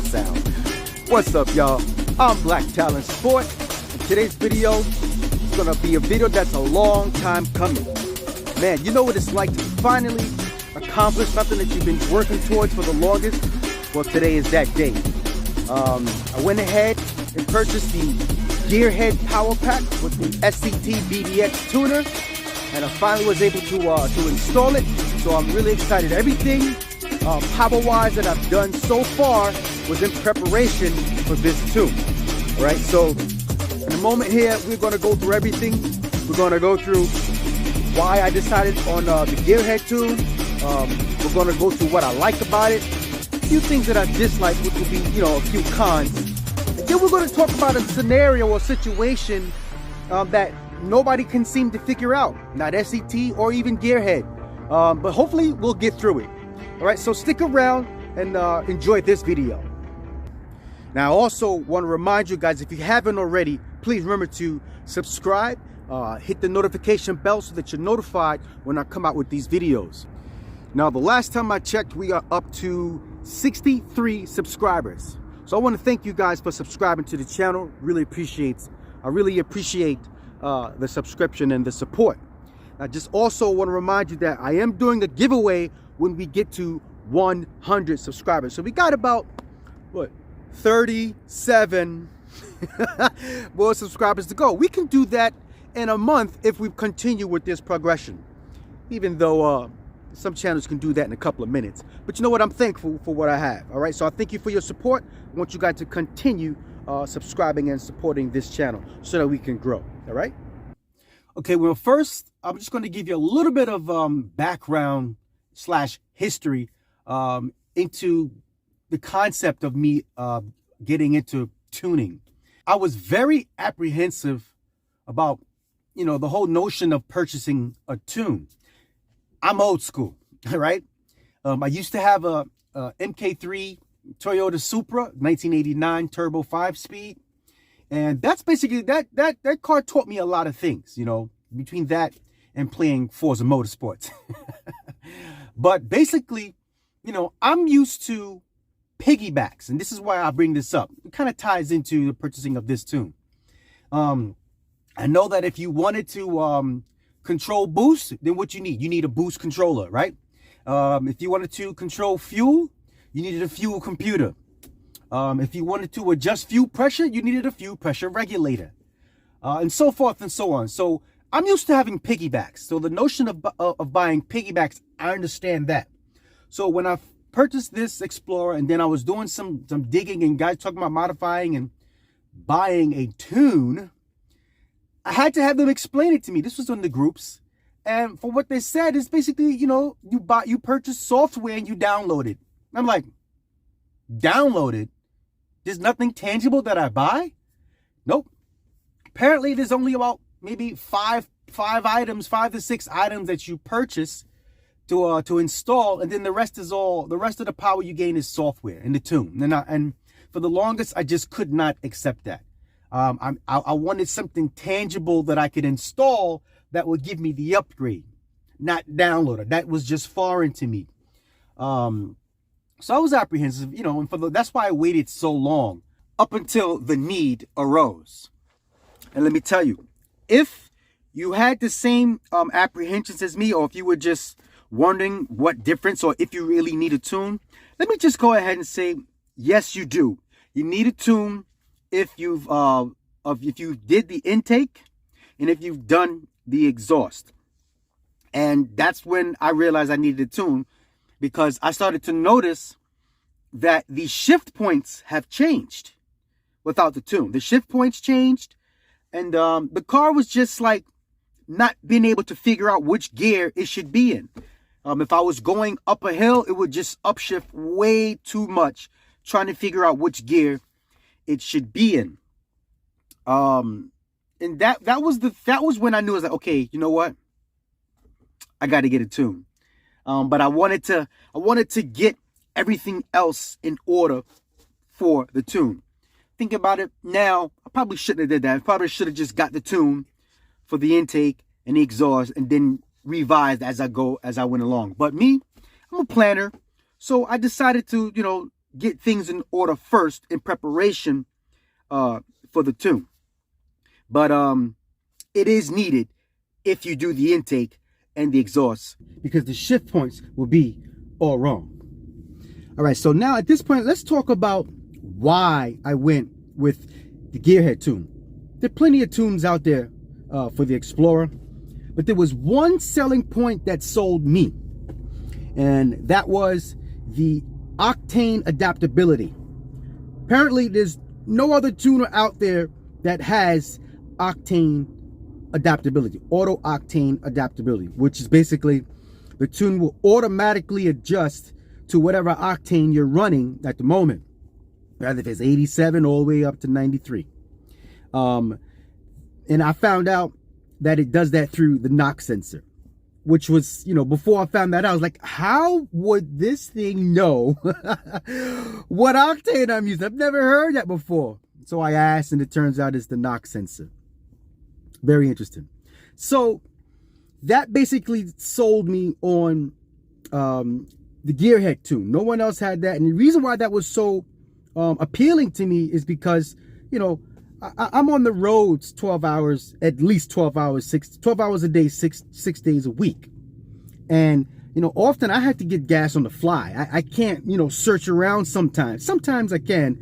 sound. What's up, y'all? I'm Black Talent Sport, and today's video is gonna be a video that's a long time coming. Man, you know what it's like to finally accomplish something that you've been working towards for the longest? Well, today is that day. I went ahead and purchased the GearHead Power Pack with the SCT BDX tuner, and I finally was able to install it. So I'm really excited. Everything power-wise that I've done so far was in preparation for this tune. All right, so in a moment here, we're going to go through everything. We're going to go through why I decided on the GearHead tune. We're going to go through what I like about it, a few things that I dislike, which will be, a few cons. And then we're going to talk about a scenario or situation that nobody can seem to figure out, not SCT or even GearHead. But hopefully we'll get through it. All right, so stick around and enjoy this video. Now, I also want to remind you guys, if you haven't already, please remember to subscribe, hit the notification bell so that you're notified when I come out with these videos. Now, the last time I checked, we are up to 63 subscribers. So I want to thank you guys for subscribing to the channel. I really appreciate the subscription and the support. I just also want to remind you that I am doing a giveaway when we get to 100 subscribers. So we got about, 37 more subscribers to go. We can do that in a month if we continue with this progression, even though some channels can do that in a couple of minutes. But you know what? I'm thankful for what I have. All right, so I thank you for your support. I want you guys to continue subscribing and supporting this channel so that we can grow. All right. Okay, well, first, I'm just going to give you a little bit of background / history into the concept of me getting into tuning. I was very apprehensive about, the whole notion of purchasing a tune. I'm old school, all right? I used to have a MK3 Toyota Supra, 1989 turbo 5-speed. And that's basically, that car taught me a lot of things, between that and playing Forza Motorsports. But basically, I'm used to piggybacks, and this is why I bring this up. It kind of ties into the purchasing of this tune. I know that if you wanted to control boost, then what you need a boost controller, right? If you wanted to control fuel, you needed a fuel computer. If you wanted to adjust fuel pressure, you needed a fuel pressure regulator, and so forth and so on. So I'm used to having piggybacks. So the notion of buying piggybacks, I understand that. So when I purchased this Explorer, and then I was doing some digging and guys talking about modifying and buying a tune, I had to have them explain it to me. This was on the groups, and for what they said is basically, you purchase software and you download it. I'm like, download it? There's nothing tangible that I buy? Nope. Apparently, there's only about maybe five to six items that you purchase to install, and then the rest of the power you gain is software in the tune. And for the longest, I just could not accept that. I wanted something tangible that I could install that would give me the upgrade, not download it. That was just foreign to me. So I was apprehensive, and that's why I waited so long up until the need arose. And let me tell you, if you had the same apprehensions as me, or if you were just wondering what difference, or if you really need a tune, let me just go ahead and say, yes, you do. You need a tune if you did the intake and if you've done the exhaust. And that's when I realized I needed a tune, because I started to notice that the shift points have changed without the tune. The shift points changed, and the car was just like not being able to figure out which gear it should be in. If I was going up a hill, it would just upshift way too much, trying to figure out which gear it should be in. And that was when I knew, I was like, okay, you know what? I got to get a tune. But I wanted to get everything else in order for the tune. Think about it now, I probably shouldn't have did that. I probably should have just got the tune for the intake and the exhaust and then revised as I went along. But me, I'm a planner, so I decided to, get things in order first in preparation for the tune. But it is needed if you do the intake and the exhaust, because the shift points will be all wrong. All right, so now at this point, let's talk about why I went with the GearHead tune. There are plenty of tunes out there for the Explorer, but there was one selling point that sold me, and that was the octane adaptability. Apparently, there's no other tuner out there that has octane adaptability, auto octane adaptability, which is basically the tune will automatically adjust to whatever octane you're running at the moment, rather if it's 87 all the way up to 93. And I found out that it does that through the knock sensor, which was, you know, before I found that out, I was like, how would this thing know what octane I'm using? I've never heard that before. So I asked, and it turns out it's the knock sensor. Very interesting. So that basically sold me on the GearHead tune. No one else had that. And the reason why that was so appealing to me is because, you know, I'm on the roads 12 hours, at least 12 hours, 12 hours a day, six days a week. And, you know, often I have to get gas on the fly. I can't, you know, search around sometimes. Sometimes I can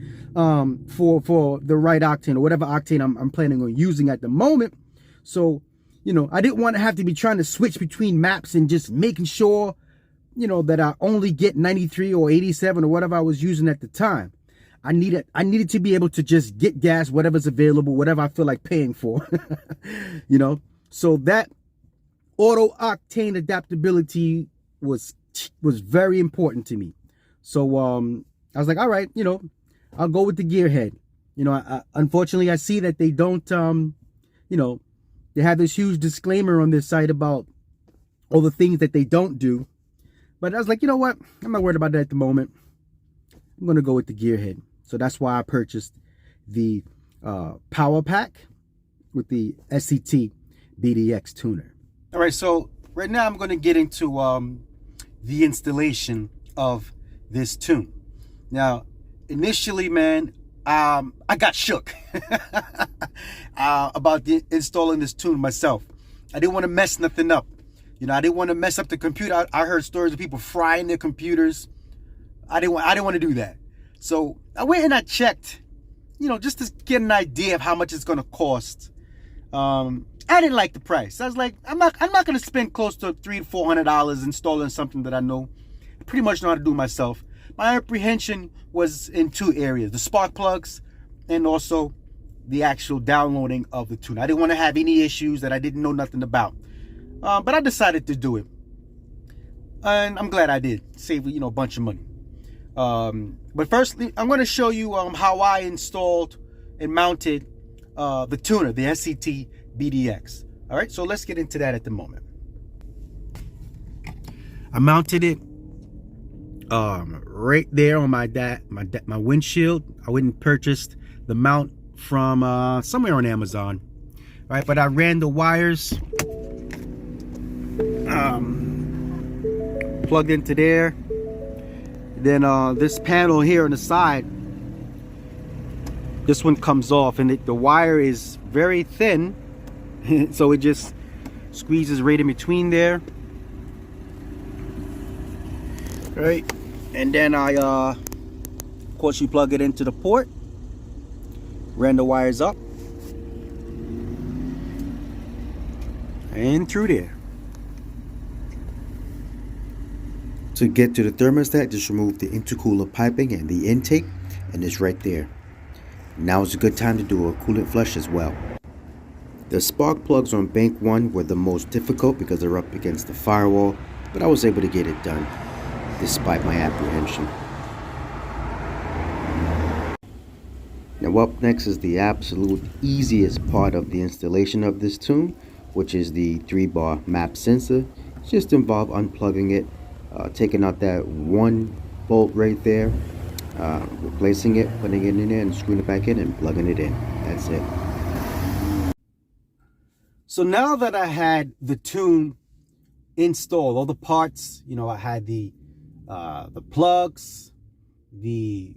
for the right octane or whatever octane I'm planning on using at the moment. So, you know, I didn't want to have to be trying to switch between maps and just making sure, you know, that I only get 93 or 87 or whatever I was using at the time. I needed to be able to just get gas, whatever's available, whatever I feel like paying for, you know. So that auto octane adaptability was very important to me. So I was like, all right, you know, I'll go with the GearHead. You know, unfortunately, I see that they don't, you know, they have this huge disclaimer on their site about all the things that they don't do. But I was like, you know what? I'm not worried about that at the moment. I'm going to go with the GearHead. So that's why I purchased the Power Pack with the SCT BDX tuner. All right, so right now I'm going to get into the installation of this tune. Now, initially, man, I got shook about installing this tune myself. I didn't want to mess nothing up. You know, I didn't want to mess up the computer. I heard stories of people frying their computers. I didn't want to do that. So I went and I checked, you know, just to get an idea of how much it's going to cost. I didn't like the price. I was like, I'm not going to spend close to $300 to $400 installing something that I pretty much know how to do myself. My apprehension was in two areas: the spark plugs and also the actual downloading of the tune. I didn't want to have any issues that I didn't know nothing about. But I decided to do it, and I'm glad I did. Save, you know, a bunch of money. But firstly, I'm going to show you how I installed and mounted the tuner, the SCT BDX. All right, so let's get into that at the moment. I mounted it right there on my windshield. I went and purchased the mount from somewhere on Amazon. All right, but I ran the wires plugged into there. Then this panel here on the side, this one comes off, and the wire is very thin, so it just squeezes right in between there. Right, and then I of course you plug it into the port, ran the wires up and through there. To get to the thermostat, just remove the intercooler piping and the intake, and it's right there. Now is a good time to do a coolant flush as well. The spark plugs on bank 1 were the most difficult because they're up against the firewall, but I was able to get it done despite my apprehension. Now up next is the absolute easiest part of the installation of this tune, which is the 3-bar map sensor. It's just involved unplugging it, taking out that one bolt right there, replacing it, putting it in there and screwing it back in and plugging it in. That's it. So now that I had the tune installed, all the parts, you know, I had the plugs, the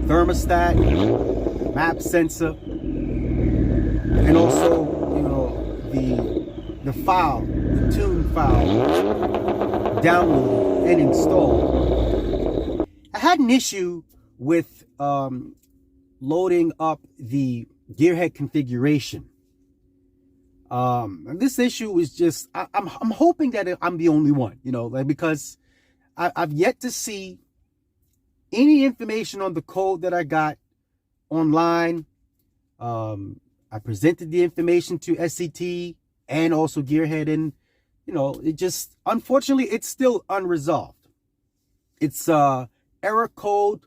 thermostat, map sensor, and also, you know, the file, the tune file, downloaded and installed. I had an issue with loading up the GearHead configuration. This issue is just, I'm hoping that I'm the only one, you know, like, because I've yet to see any information on the code that I got online. I presented the information to SCT and also GearHead, and you know, it just, unfortunately, it's still unresolved. It's error code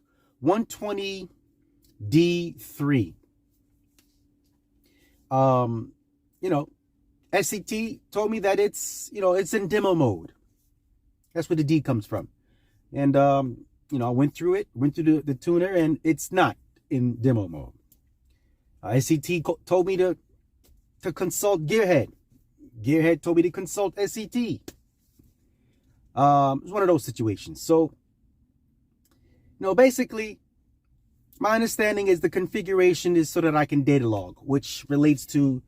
120D3. You know, SCT told me that it's, you know, it's in demo mode. That's where the D comes from. And you know, I went through the tuner, and it's not in demo mode. SCT told me to consult GearHead. GearHead told me to consult SCT. It was one of those situations. So, you know, basically, my understanding is the configuration is so that I can data log, which relates to,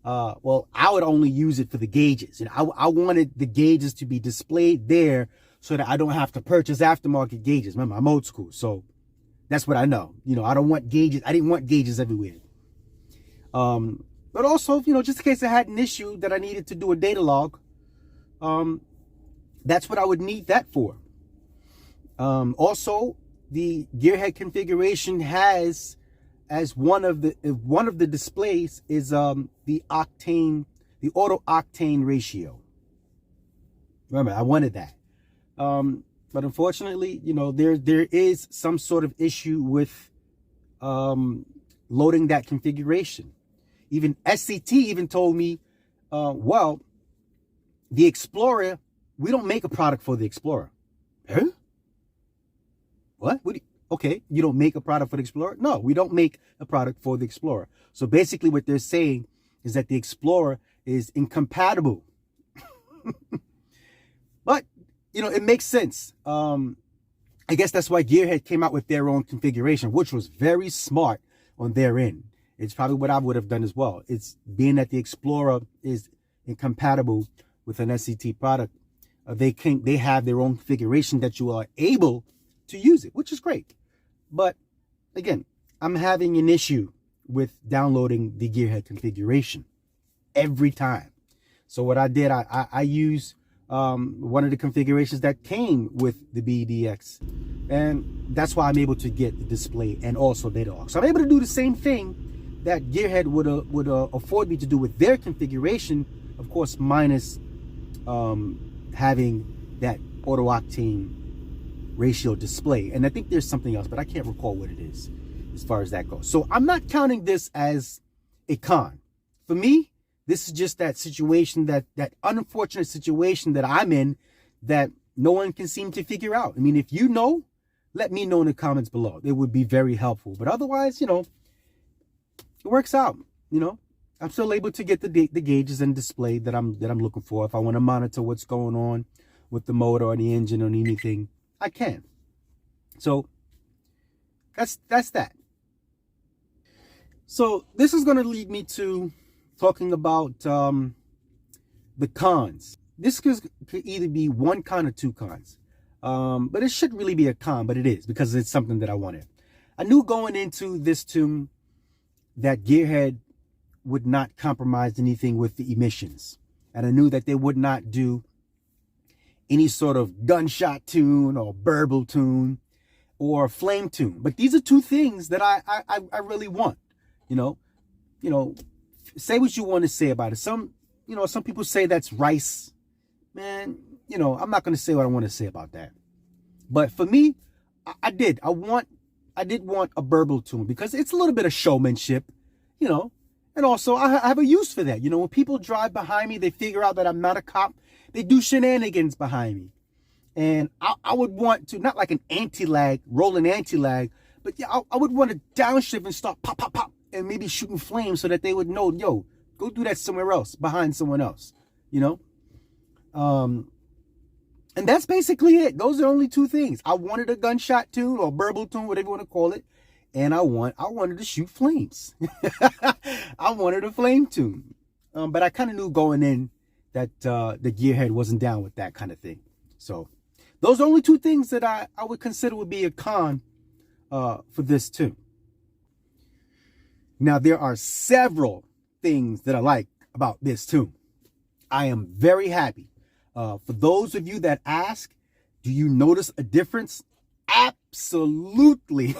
well, I would only use it for the gauges. You know, I wanted the gauges to be displayed there so that I don't have to purchase aftermarket gauges. Remember, I'm old school, so that's what I know. You know, I don't want gauges. I didn't want gauges everywhere. But also, you know, just in case I had an issue that I needed to do a data log, that's what I would need that for. Also, the GearHead configuration has, as one of the displays is the octane, the auto octane ratio. Remember, I wanted that. But unfortunately, you know, there is some sort of issue with loading that configuration. Even SCT even told me, well, the Explorer, we don't make a product for the Explorer. Huh? What? Okay, you don't make a product for the Explorer? No, we don't make a product for the Explorer. So basically what they're saying is that the Explorer is incompatible. But, you know, it makes sense. I guess that's why GearHead came out with their own configuration, which was very smart on their end. It's probably what I would have done as well. It's being that the Explorer is incompatible with an SCT product. They have their own configuration that you are able to use it, which is great. But again, I'm having an issue with downloading the GearHead configuration every time. So what I did, I used one of the configurations that came with the BDX, and that's why I'm able to get the display and also data log. So I'm able to do the same thing that GearHead would afford me to do with their configuration, of course, minus having that auto octane ratio display. And I think there's something else, but I can't recall what it is as far as that goes. So I'm not counting this as a con. For me, this is just that situation, that unfortunate situation that I'm in that no one can seem to figure out. I mean, if you know, let me know in the comments below. It would be very helpful. But otherwise, you know, it works out. You know, I'm still able to get the gauges and display that I'm looking for. If I want to monitor what's going on with the motor or the engine or anything, I can. So that's that. So this is going to lead me to talking about the cons. This could either be one con or two cons. But it should really be a con, but it is, because it's something that I wanted. I knew going into this tune that GearHead would not compromise anything with the emissions. And I knew that they would not do any sort of gunshot tune or burble tune or flame tune. But these are two things that I really want. You know, say what you want to say about it. Some people say that's rice. Man, you know, I'm not going to say what I want to say about that. But for me, I did want a burble tune because it's a little bit of showmanship, you know. And also, I have a use for that. You know, when people drive behind me, they figure out that I'm not a cop. They do shenanigans behind me. And I would want to, not like an anti-lag, rolling anti-lag, but yeah, I would want to downshift and start pop, pop, pop, and maybe shooting flames so that they would know, yo, go do that somewhere else, behind someone else, you know? And And that's basically it. Those are only two things. I wanted a gunshot tune or burble tune, whatever you want to call it. And I wanted to shoot flames. I wanted a flame tune. But I kind of knew going in that the GearHead wasn't down with that kind of thing. So those are only two things that I would consider would be a con for this tune. Now, there are several things that I like about this tune. I am very happy. For those of you that ask, do you notice a difference? Absolutely.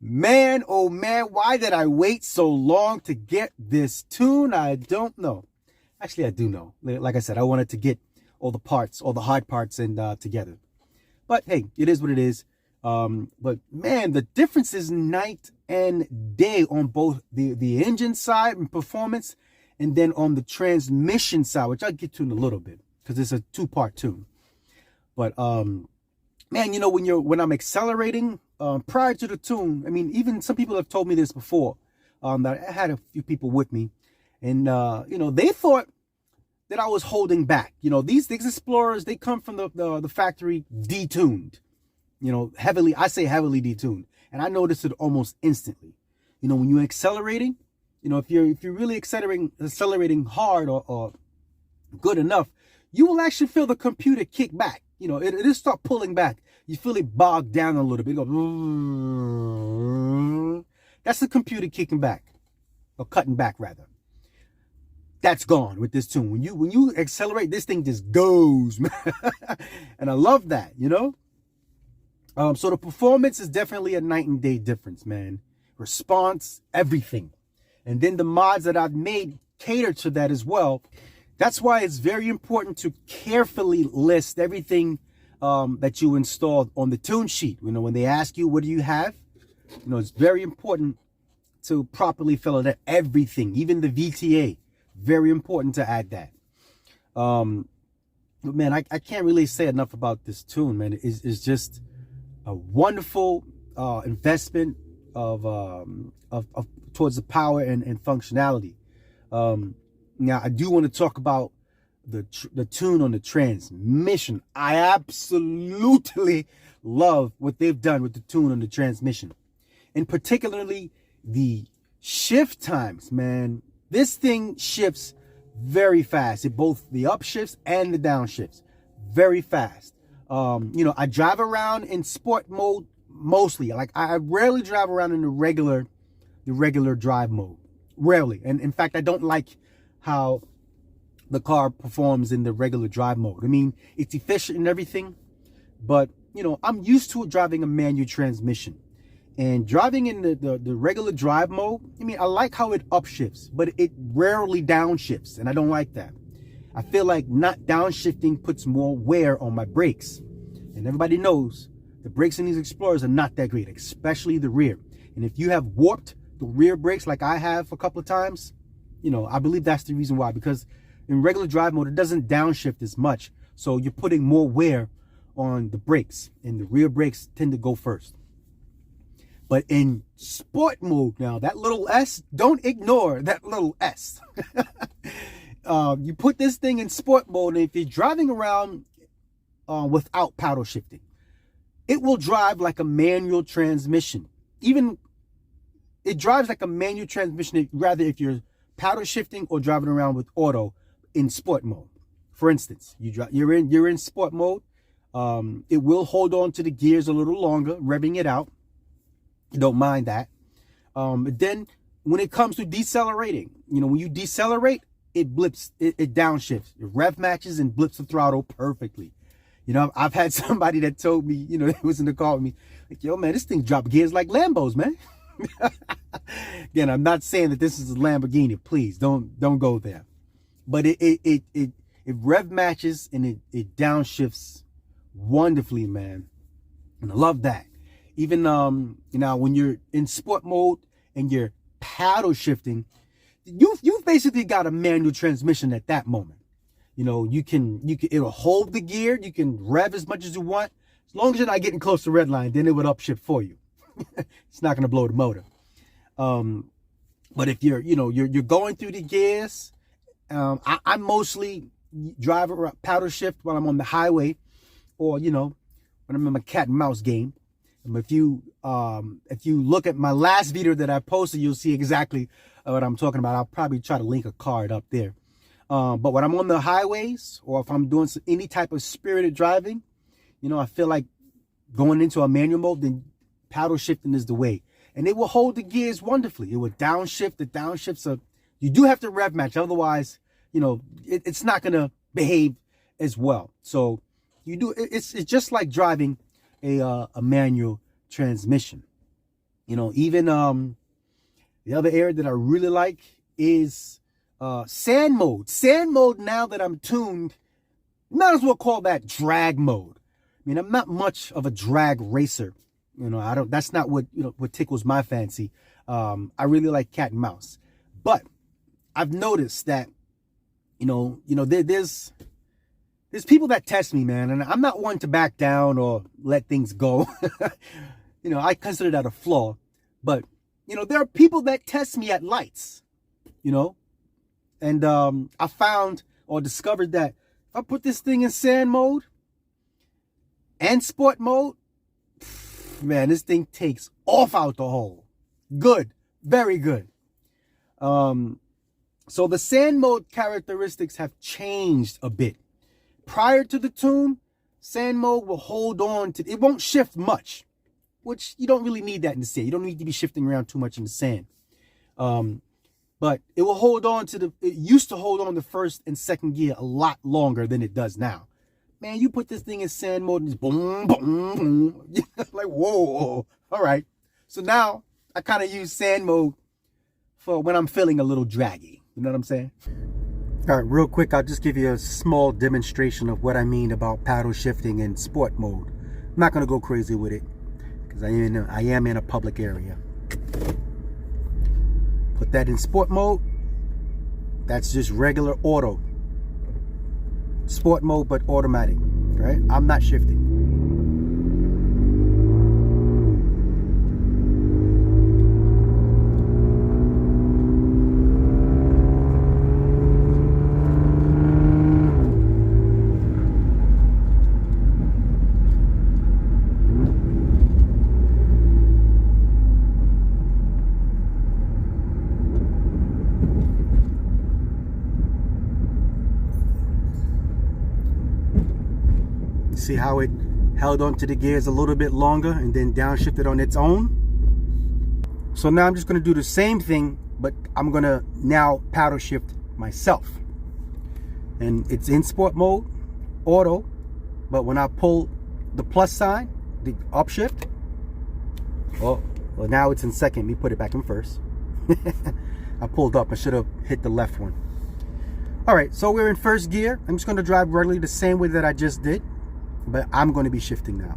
Man, oh man, why did I wait so long to get this tune? I don't know. Actually, I do know. Like I said, I wanted to get all the parts, all the hard parts together. But hey, it is what it is. But man, the difference is night and day on both the engine side and performance, and then on the transmission side, which I'll get to in a little bit because it's a two-part tune. But man, you know, when I'm accelerating prior to the tune, I mean, even some people have told me this before. That I had a few people with me, and you know, they thought that I was holding back. You know, these Explorers, they come from the factory detuned. You know, heavily detuned, and I noticed it almost instantly. You know, when you're accelerating, you know, if you're really accelerating hard or good enough, you will actually feel the computer kick back. You know, it'll start pulling back. You feel it bog down a little bit. It goes, that's the computer kicking back, or cutting back rather. That's gone with this tune. When you accelerate, this thing just goes, man. And I love that, you know. So the performance is definitely a night and day difference, man. Response, everything. And then the mods that I've made cater to that as well. That's why it's very important to carefully list everything that you installed on the tune sheet. You know, when they ask you, what do you have? You know, it's very important to properly fill out everything, even the VTA. Very important to add that. But man, I can't really say enough about this tune, man. It's just a wonderful investment of towards the power and functionality. Now, I do want to talk about the tune on the transmission. I absolutely love what they've done with the tune on the transmission, and particularly the shift times, man. This thing shifts very fast. It both the upshifts and the downshifts, very fast. You know, I drive around in sport mode mostly. Like I rarely drive around in the regular drive mode. Rarely. And in fact, I don't like how the car performs in the regular drive mode. I mean, it's efficient and everything, but you know, I'm used to driving a manual transmission. And driving in the regular drive mode, I mean, I like how it upshifts, but it rarely downshifts, and I don't like that. I feel like not downshifting puts more wear on my brakes. And everybody knows the brakes in these Explorers are not that great, especially the rear. And if you have warped the rear brakes like I have a couple of times, you know, I believe that's the reason why. Because in regular drive mode, it doesn't downshift as much. So you're putting more wear on the brakes, and the rear brakes tend to go first. But in sport mode now, that little S, don't ignore that little S. You put this thing in sport mode, and if you're driving around without paddle shifting, it will drive like a manual transmission. Even it drives like a manual transmission, rather if you're paddle shifting or driving around with auto in sport mode. For instance, you're in sport mode. It will hold on to the gears a little longer, revving it out. You don't mind that. Then when it comes to decelerating, you know, when you decelerate, it blips, it downshifts. It rev matches and blips the throttle perfectly. You know, I've had somebody that told me, you know, they was in the car with me, like, yo, man, this thing dropped gears like Lambos, man. Again, I'm not saying that this is a Lamborghini. Please don't go there. But it rev matches and it downshifts wonderfully, man. And I love that. Even you know, when you're in sport mode and you're paddle shifting, you've basically got a manual transmission at that moment. You know, you can it'll hold the gear, you can rev as much as you want. As long as you're not getting close to red line, then it would upshift for you. It's not gonna blow the motor. But if you're going through the gears, I'm mostly drive or paddle shift while I'm on the highway, or you know, when I'm in my cat and mouse game. And if you look at my last video that I posted, you'll see exactly what I'm talking about. I'll probably try to link a card up there. But when I'm on the highways, or if I'm doing any type of spirited driving, you know, I feel like going into a manual mode, then paddle shifting is the way. And it will hold the gears wonderfully. It will downshift. The downshifts are, you do have to rev match. Otherwise, you know, it's not going to behave as well. So you do, it's just like driving a manual transmission. You know, even the other area that I really like is sand mode. Sand mode, now that I'm tuned, might as well call that drag mode. I mean, I'm not much of a drag racer. You know, that's not what, you know, what tickles my fancy. I really like cat and mouse. But I've noticed that, you know, there's people that test me, man, and I'm not one to back down or let things go. You know, I consider that a flaw. But, you know, there are people that test me at lights, you know, and I found or discovered that if I put this thing in sand mode and sport mode, man, this thing takes off out the hole. Good, very good. So the sand mode characteristics have changed a bit. Prior to the tune, sand mode will hold on to, it won't shift much, which you don't really need that in the sand. You don't need to be shifting around too much in the sand. But it will hold on to it used to hold on to first and second gear a lot longer than it does now. Man, you put this thing in sand mode and it's boom, boom, boom. Like, whoa, all right. So now I kind of use sand mode for when I'm feeling a little draggy. You know what I'm saying? All right, real quick, I'll just give you a small demonstration of what I mean about paddle shifting in sport mode. I'm not going to go crazy with it because I am in a public area. Put that in sport mode. That's just regular auto. Sport mode, but automatic, right? I'm not shifting. See how it held onto the gears a little bit longer and then downshifted on its own? So now I'm just going to do the same thing, but I'm going to now paddle shift myself. And it's in sport mode, auto, but when I pull the plus sign, the upshift, oh, well, now it's in second. Let me put it back in first. I pulled up. I should have hit the left one. All right, so we're in first gear. I'm just going to drive regularly the same way that I just did. But I'm going to be shifting now.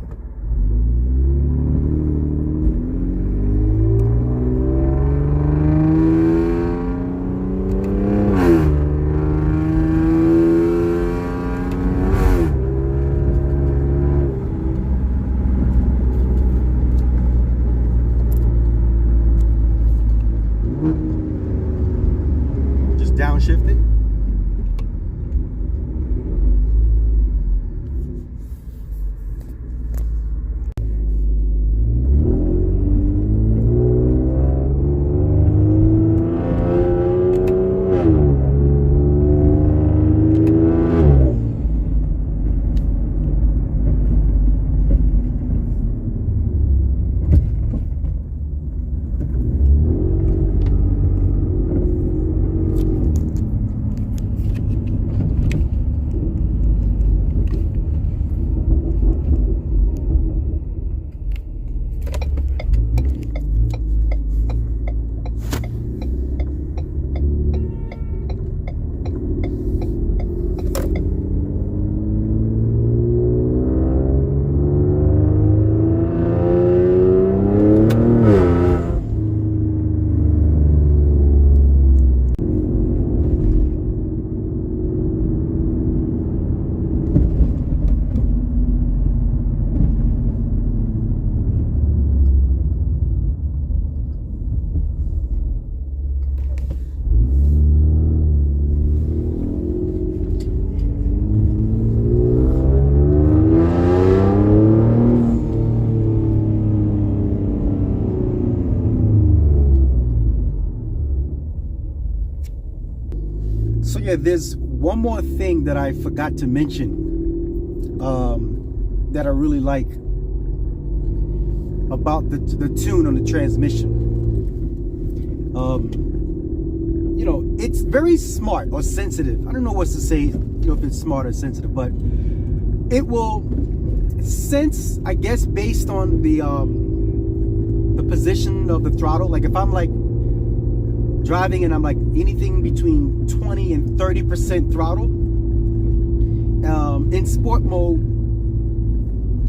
Just downshift it. there's one more thing that I forgot to mention that I really like about the tune on the transmission. You know, it's very smart or sensitive. I don't know what to say, you know, if it's smart or sensitive, but it will sense, I guess, based on the position of the throttle. Like if I'm like driving and I'm like anything between 20 and 30% throttle, in sport mode,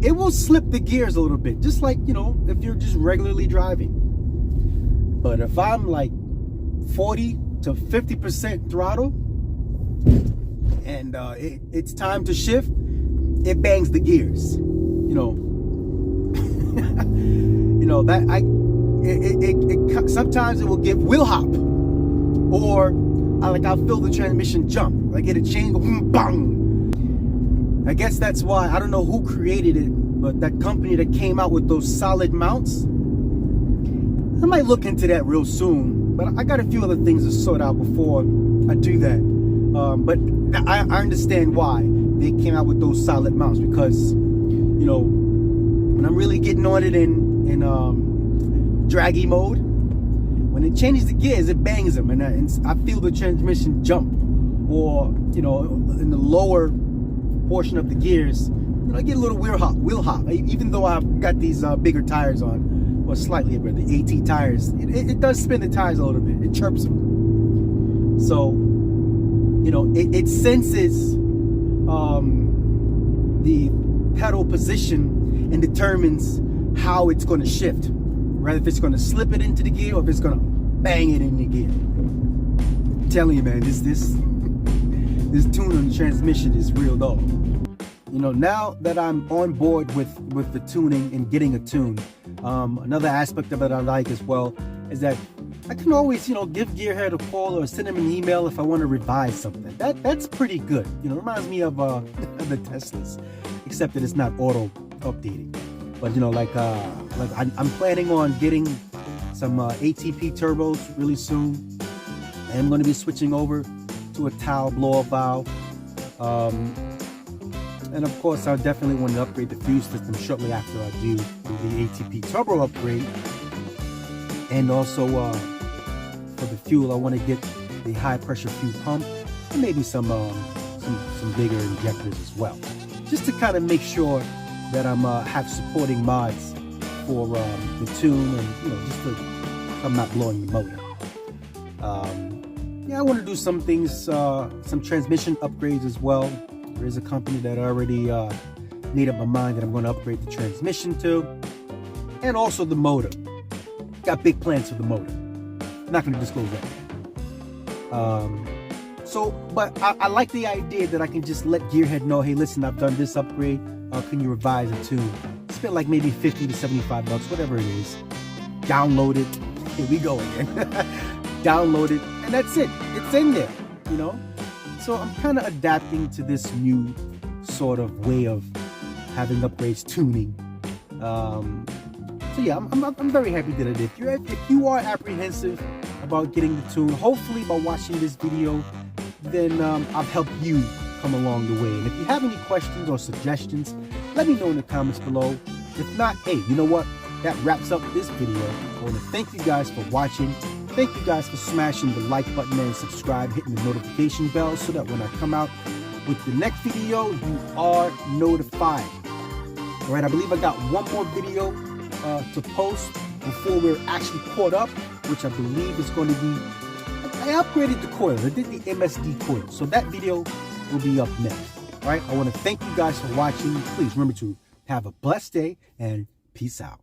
it will slip the gears a little bit, just like, you know, if you're just regularly driving. But if I'm like 40 to 50% throttle and it's time to shift, it bangs the gears, you know. You know, that sometimes it will give wheel hop, or I'll feel the transmission jump. I get a chain go bang. I guess that's why, I don't know who created it, but that company that came out with those solid mounts, I might look into that real soon, but I got a few other things to sort out before I do that. But I understand why they came out with those solid mounts, because, you know, when I'm really getting on it in draggy mode, when it changes the gears, it bangs them, and I feel the transmission jump. Or, you know, in the lower portion of the gears, you know, I get a little wheel hop. Even though I've got these bigger tires on, or slightly bigger, the AT tires, it does spin the tires a little bit. It chirps them. So, you know, it senses the pedal position and determines how it's going to shift. Rather if it's going to slip it into the gear or if it's going to bang it in the gear. I'm telling you, man, this tune on the transmission is real dog. You know, now that I'm on board with the tuning and getting a tune, another aspect of it I like as well is that I can always, you know, give GearHead a call or send them an email if I want to revise something. That's pretty good. You know, it reminds me of the Teslas, except that it's not auto updating. But you know, like I'm planning on getting some ATP turbos really soon, and I'm going to be switching over to a towel blower valve. And of course, I definitely want to upgrade the fuel system shortly after I do the ATP turbo upgrade. And also for the fuel, I want to get the high pressure fuel pump and maybe some bigger injectors as well, just to kind of make sure that have supporting mods for the tune, and you know, just so I'm not blowing the motor. Yeah, I want to do some things, some transmission upgrades as well. There is a company that already made up my mind that I'm going to upgrade the transmission to, and also the motor. Got big plans for the motor. Not going to disclose that. But I like the idea that I can just let GearHead know, hey, listen, I've done this upgrade. Can you revise it too? Spend like maybe 50 to 75 bucks, whatever it is. Download it. Here we go again. Download it, and that's it. It's in there, you know. So I'm kind of adapting to this new sort of way of having upgrades, tuning. So yeah, I'm very happy that I did. If you are apprehensive about getting the tune, hopefully by watching this video, then I've helped you come along the way. And if you have any questions or suggestions, let me know in the comments below. If not, hey, you know what? That wraps up this video. I want to thank you guys for watching. Thank you guys for smashing the like button and subscribe, hitting the notification bell so that when I come out with the next video, you are notified. All right, I believe I got one more video to post before we're actually caught up, which I believe is going to be, I upgraded the coil. I did the MSD coil. So that video will be up next. All right, I want to thank you guys for watching. Please remember to have a blessed day and peace out.